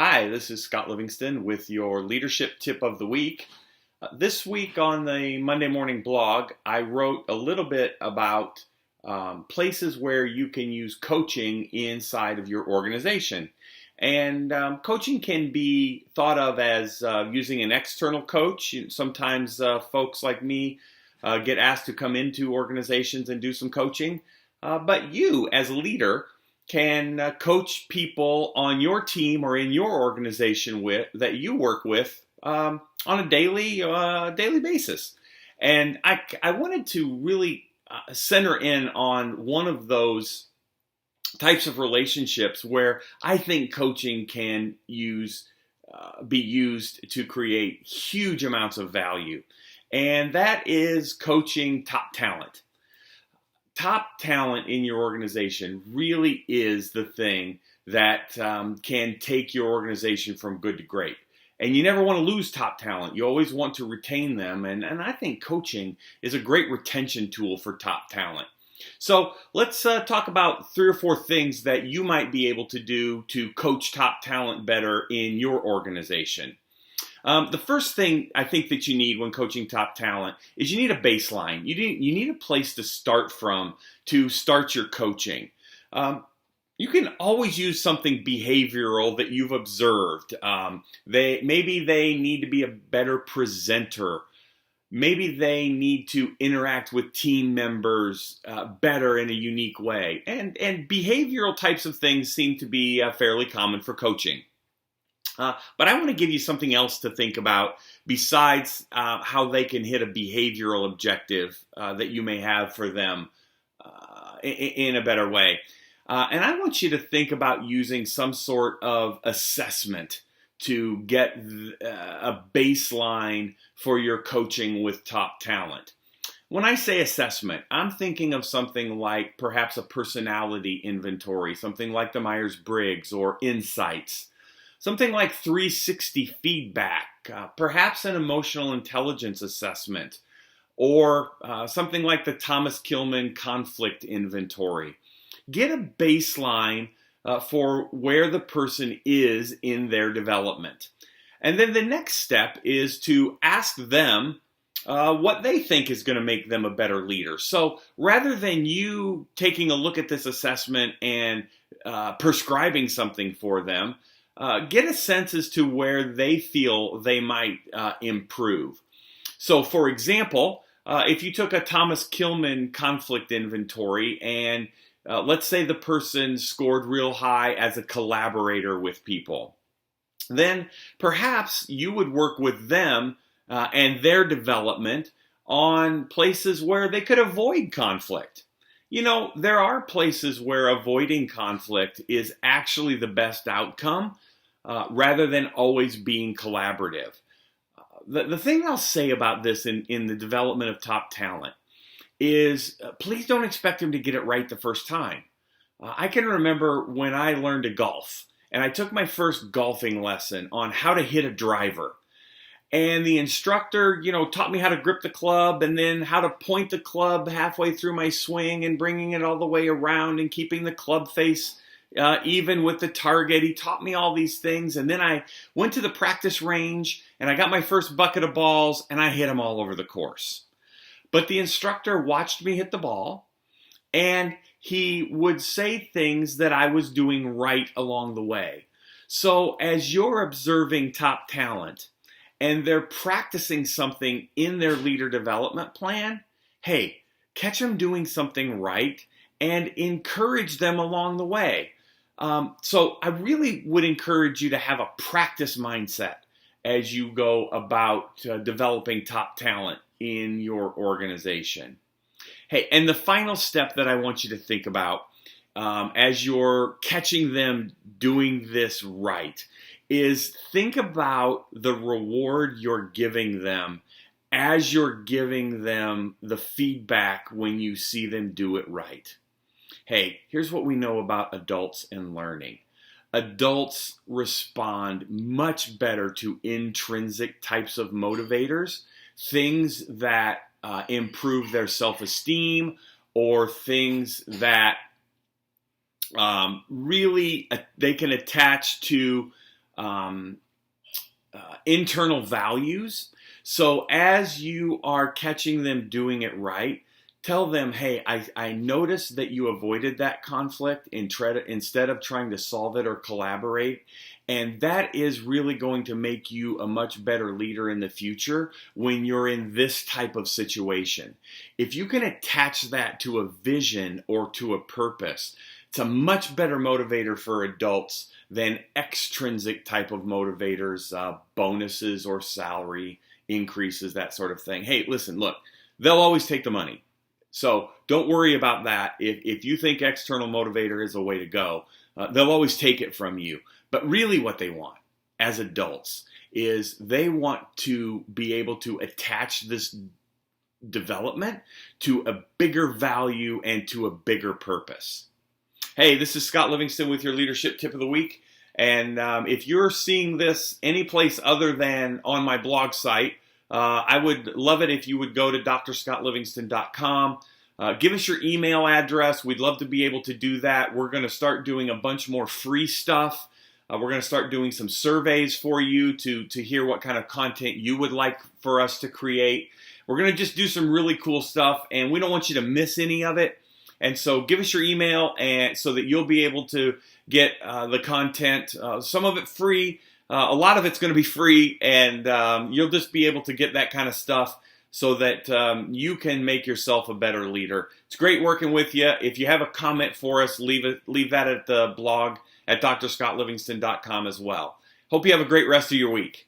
Hi, this is Scott Livingston with your leadership tip of the week. This week on the Monday Morning Blog, I wrote a little bit about places where you can use coaching inside of your organization. And coaching can be thought of as using an external coach. Sometimes folks like me get asked to come into organizations and do some coaching. But you, as a leader, can coach people on your team or in your organization that you work with on a daily basis. And I wanted to really center in on one of those types of relationships where I think coaching can be used to create huge amounts of value, and that is coaching top talent. Top talent in your organization really is the thing that can take your organization from good to great. And you never want to lose top talent. You always want to retain them. And I think coaching is a great retention tool for top talent. So let's talk about 3 or 4 things that you might be able to do to coach top talent better in your organization. The first thing I think that you need when coaching top talent is you need a baseline. You need a place to start from to start your coaching. You can always use something behavioral that you've observed. Maybe they need to be a better presenter. Maybe they need to interact with team members better in a unique way. And behavioral types of things seem to be fairly common for coaching. But I want to give you something else to think about besides how they can hit a behavioral objective that you may have for them in a better way. And I want you to think about using some sort of assessment to get a baseline for your coaching with top talent. When I say assessment, I'm thinking of something like perhaps a personality inventory, something like the Myers-Briggs or Insights. Something like 360 feedback, perhaps an emotional intelligence assessment, or something like the Thomas Kilmann conflict inventory. Get a baseline for where the person is in their development. And then the next step is to ask them what they think is going to make them a better leader. So rather than you taking a look at this assessment and prescribing something for them, get a sense as to where they feel they might improve. So, for example, if you took a Thomas Kilmann conflict inventory and let's say the person scored real high as a collaborator with people, then perhaps you would work with them and their development on places where they could avoid conflict. You know, there are places where avoiding conflict is actually the best outcome rather than always being collaborative. The thing I'll say about this in the development of top talent is please don't expect them to get it right the first time. I can remember when I learned to golf, and I took my first golfing lesson on how to hit a driver. And the instructor, taught me how to grip the club and then how to point the club halfway through my swing and bringing it all the way around and keeping the club face even with the target. He taught me all these things. And then I went to the practice range and I got my first bucket of balls and I hit them all over the course. But the instructor watched me hit the ball and he would say things that I was doing right along the way. So as you're observing top talent, and they're practicing something in their leader development plan, hey, catch them doing something right and encourage them along the way. So I really would encourage you to have a practice mindset as you go about developing top talent in your organization. Hey, and the final step that I want you to think about as you're catching them doing this right is think about the reward you're giving them as you're giving them the feedback when you see them do it right. Hey, here's what we know about adults and learning. Adults respond much better to intrinsic types of motivators, things that improve their self-esteem or things that really they can attach to internal values. So as you are catching them doing it right, tell them, hey, I noticed that you avoided that conflict instead of trying to solve it or collaborate. And that is really going to make you a much better leader in the future when you're in this type of situation. If you can attach that to a vision or to a purpose, it's a much better motivator for adults than extrinsic type of motivators, bonuses or salary increases, that sort of thing. Hey, listen, look, they'll always take the money. So don't worry about that. If you think external motivator is a way to go, they'll always take it from you. But really what they want as adults is they want to be able to attach this development to a bigger value and to a bigger purpose. Hey, this is Scott Livingston with your Leadership Tip of the Week. And if you're seeing this any place other than on my blog site, I would love it if you would go to drscottlivingston.com. Give us your email address. We'd love to be able to do that. We're going to start doing a bunch more free stuff. We're going to start doing some surveys for you to hear what kind of content you would like for us to create. We're going to just do some really cool stuff, and we don't want you to miss any of it. And so give us your email and so that you'll be able to get the content, some of it free. A lot of it's going to be free, and you'll just be able to get that kind of stuff so that you can make yourself a better leader. It's great working with you. If you have a comment for us, leave that at the blog at drscottlivingston.com as well. Hope you have a great rest of your week.